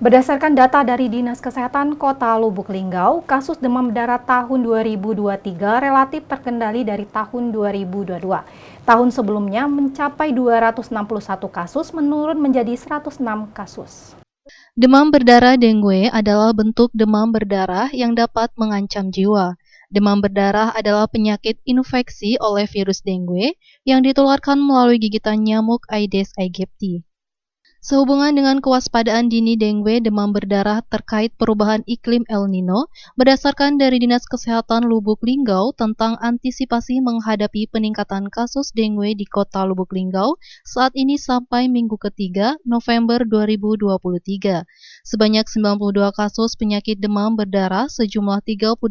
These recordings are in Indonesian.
Berdasarkan data dari Dinas Kesehatan Kota Lubuk Linggau, kasus demam berdarah tahun 2023 relatif terkendali dari tahun 2022. Tahun sebelumnya mencapai 261 kasus, menurun menjadi 106 kasus. Demam berdarah dengue adalah bentuk demam berdarah yang dapat mengancam jiwa. Demam berdarah adalah penyakit infeksi oleh virus dengue yang ditularkan melalui gigitan nyamuk Aedes aegypti. Sehubungan dengan kewaspadaan dini dengue demam berdarah terkait perubahan iklim El Nino, berdasarkan dari Dinas Kesehatan Lubuk Linggau tentang antisipasi menghadapi peningkatan kasus dengue di Kota Lubuk Linggau saat ini sampai Minggu ketiga November 2023. Sebanyak 92 kasus penyakit demam berdarah sejumlah 38,72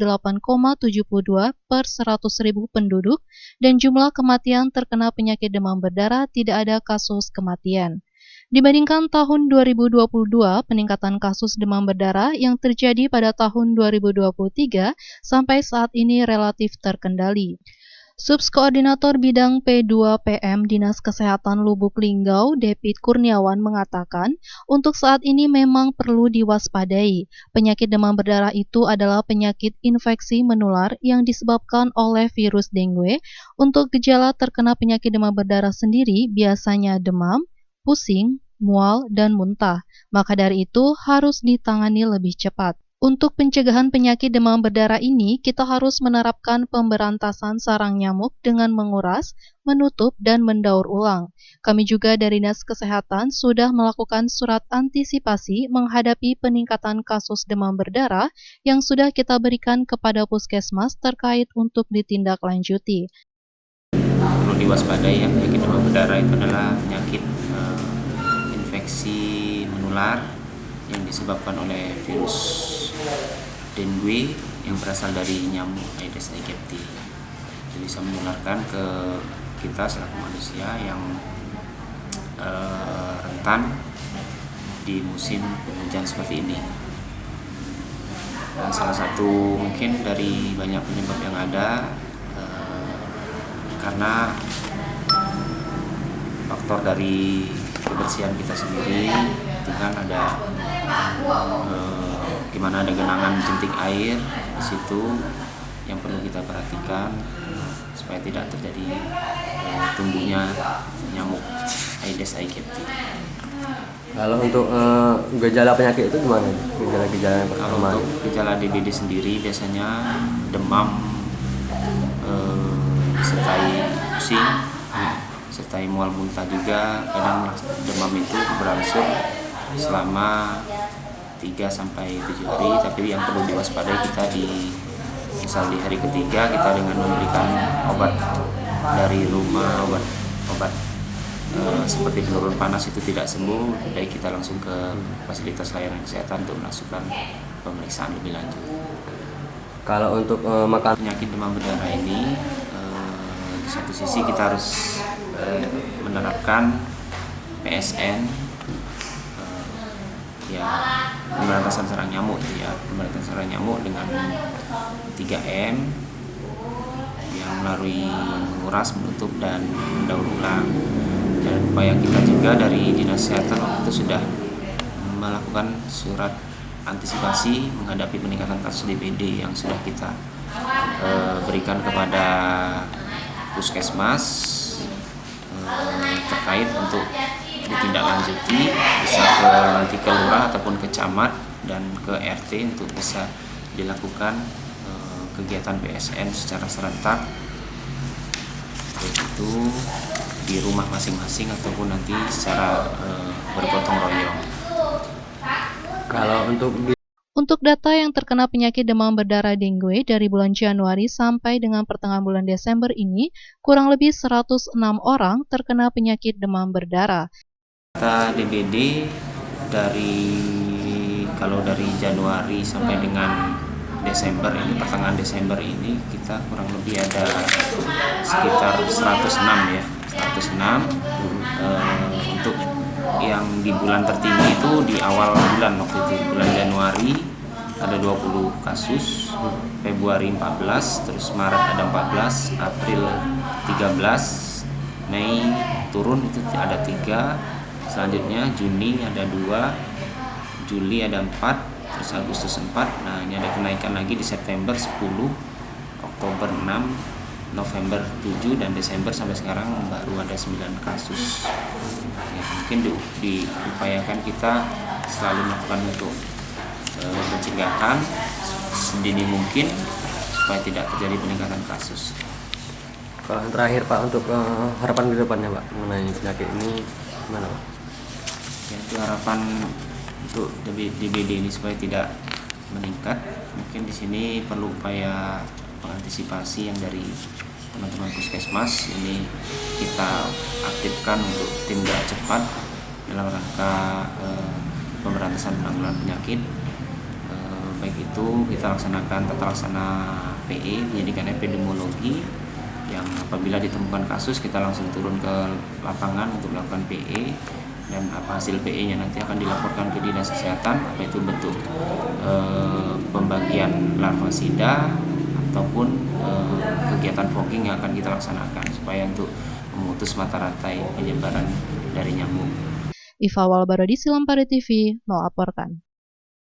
per 100.000 penduduk dan jumlah kematian terkena penyakit demam berdarah tidak ada kasus kematian. Dibandingkan tahun 2022, peningkatan kasus demam berdarah yang terjadi pada tahun 2023 sampai saat ini relatif terkendali. Subkoordinator Bidang P2PM Dinas Kesehatan Lubuk Linggau, Depit Kurniawan mengatakan, untuk saat ini memang perlu diwaspadai. Penyakit demam berdarah itu adalah penyakit infeksi menular yang disebabkan oleh virus dengue. Untuk gejala terkena penyakit demam berdarah sendiri biasanya demam, pusing, mual, dan muntah. Maka dari itu harus ditangani lebih cepat. Untuk pencegahan penyakit demam berdarah ini, kita harus menerapkan pemberantasan sarang nyamuk dengan menguras, menutup, dan mendaur ulang. Kami juga dari Dinas Kesehatan sudah melakukan surat antisipasi menghadapi peningkatan kasus demam berdarah yang sudah kita berikan kepada puskesmas terkait untuk ditindaklanjuti. Perlu diwaspadai ya, penyakit demam berdarah itu adalah penyakit infeksi menular yang disebabkan oleh virus dengue yang berasal dari nyamuk Aedes aegypti. Itu bisa menularkan ke kita selaku manusia yang rentan di musim penghujan seperti ini. Dan salah satu mungkin dari banyak penyebab yang ada karena faktor dari kebersihan kita sendiri, itu kan ada gimana ada genangan jentik air di situ yang perlu kita perhatikan supaya tidak terjadi tumbuhnya nyamuk Aedes aegypti. Kalau untuk gejala penyakit itu gimana? Gejala-gejala yang Kalau pertama? untuk gejala DBD sendiri biasanya demam disertai pusing, sertai mual muntah juga. Kadang demam itu berlangsung selama 3-7 hari, tapi yang perlu diwaspadai kita misal di hari ketiga kita dengan memberikan obat dari rumah, obat seperti penurun panas itu tidak sembuh, baik kita langsung ke fasilitas layanan kesehatan untuk melakukan pemeriksaan lebih lanjut. Kalau untuk makan Penyakit demam berdarah ini di satu sisi kita harus menerapkan PSN, ya pemberantasan sarang nyamuk itu ya, pemberantasan sarang nyamuk dengan 3M yang melalui menguras, menutup, dan mendaur ulang. Dan upaya kita juga dari Dinas Kesehatan waktu itu sudah melakukan surat antisipasi menghadapi peningkatan kasus DBD yang sudah kita berikan kepada puskesmas terkait untuk ditindaklanjuti, bisa nanti ke lurah ataupun ke camat dan ke RT untuk bisa dilakukan kegiatan PSN secara serentak, baik itu di rumah masing-masing ataupun nanti secara bergotong royong. kalau Untuk data yang terkena penyakit demam berdarah dengue dari bulan Januari sampai dengan pertengahan bulan Desember ini, kurang lebih 106 orang terkena penyakit demam berdarah. Data DBD kalau dari Januari sampai dengan Desember ini, pertengahan Desember ini, kita kurang lebih ada sekitar 106 ya, 106. Untuk yang di bulan tertinggi itu di awal bulan waktu itu, bulan Januari ada 20 kasus, Februari 14, terus Maret ada 14, April 13, Mei turun itu ada 3, selanjutnya Juni ada 2, Juli ada 4, terus Agustus 4. Nah, ini ada kenaikan lagi di September 10, Oktober 6, November 7, dan Desember sampai sekarang baru ada 9 kasus. Ya, mungkin diupayakan kita selalu melakukan untuk pencegahan sedini mungkin supaya tidak terjadi peningkatan kasus. Kalau yang terakhir Pak, untuk harapan ke depannya Pak mengenai penyakit ini gimana Pak? Ya, itu harapan untuk DBD ini supaya tidak meningkat. Mungkin di sini perlu upaya pengantisipasi yang dari teman-teman puskesmas. Ini kita aktifkan untuk tim gerak cepat dalam rangka pemberantasan penanggulangan penyakit. Baik itu kita laksanakan tata laksana PE, penyidikan epidemiologi, yang apabila ditemukan kasus kita langsung turun ke lapangan untuk melakukan PE, dan apa hasil PE-nya nanti akan dilaporkan ke Dinas Kesehatan, apa itu bentuk pembagian larvasida ataupun kegiatan fogging yang akan kita laksanakan supaya untuk memutus mata rantai penyebaran dari nyamuk. Iva Walbarodi, Silampari TV, melaporkan.